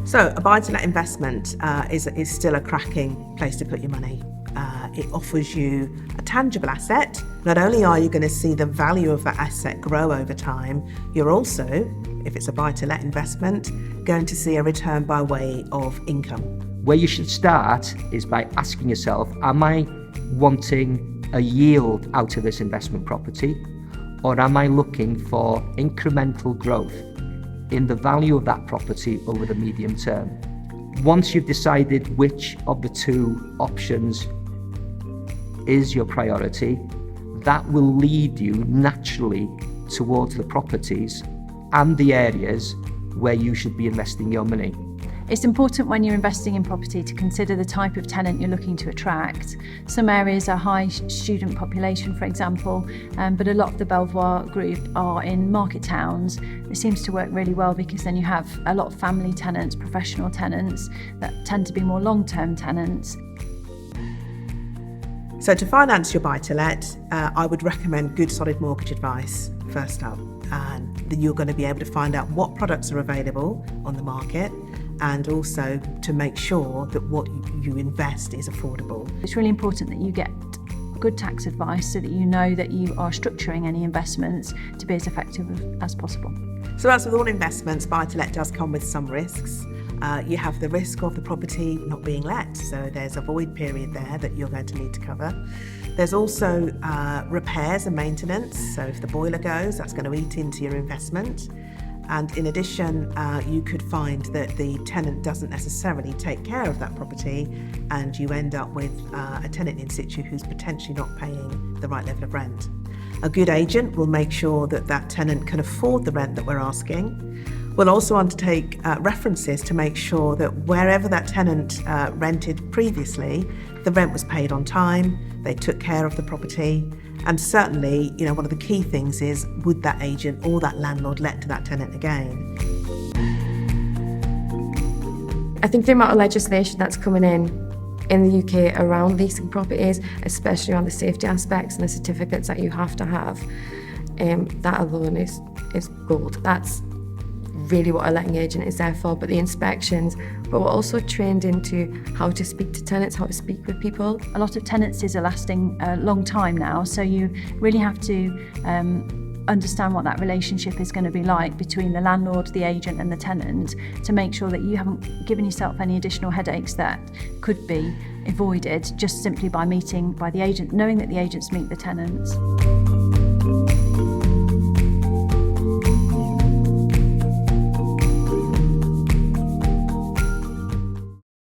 So a buy-to-let investment is still a cracking place to put your money. It offers you a tangible asset. Not only are you going to see the value of that asset grow over time, you're also, if it's a buy-to-let investment, going to see a return by way of income. Where you should start is by asking yourself, am I wanting a yield out of this investment property, or am I looking for incremental growth in the value of that property over the medium term? Once you've decided which of the two options is your priority, that will lead you naturally towards the properties and the areas where you should be investing your money. It's important when you're investing in property to consider the type of tenant you're looking to attract. Some areas are high student population, for example, but a lot of the Belvoir group are in market towns. It seems to work really well because then you have a lot of family tenants, professional tenants that tend to be more long-term tenants. So to finance your buy-to-let, I would recommend good solid mortgage advice first up. And then you're going to be able to find out what products are available on the market, and also to make sure that what you invest is affordable. It's really important that you get good tax advice so that you know that you are structuring any investments to be as effective as possible. So as with all investments, buy-to-let does come with some risks. You have the risk of the property not being let, so there's a void period there that you're going to need to cover. There's also repairs and maintenance, so if the boiler goes, that's going to eat into your investment. And in addition, you could find that the tenant doesn't necessarily take care of that property, and you end up with a tenant in situ who's potentially not paying the right level of rent. A good agent will make sure that that tenant can afford the rent that we're asking. We'll also undertake references to make sure that wherever that tenant rented previously, the rent was paid on time, they took care of the property, and certainly, one of the key things is, would that agent or that landlord let to that tenant again? I think the amount of legislation that's coming in the UK around leasing properties, especially around the safety aspects and the certificates that you have to have, that alone is gold. That's really what a letting agent is there for, but the inspections, but we're also trained into how to speak to tenants, how to speak with people. A lot of tenancies are lasting a long time now, so you really have to understand what that relationship is going to be like between the landlord, the agent and the tenant, to make sure that you haven't given yourself any additional headaches that could be avoided just simply by meeting by the agent, knowing that the agents meet the tenants.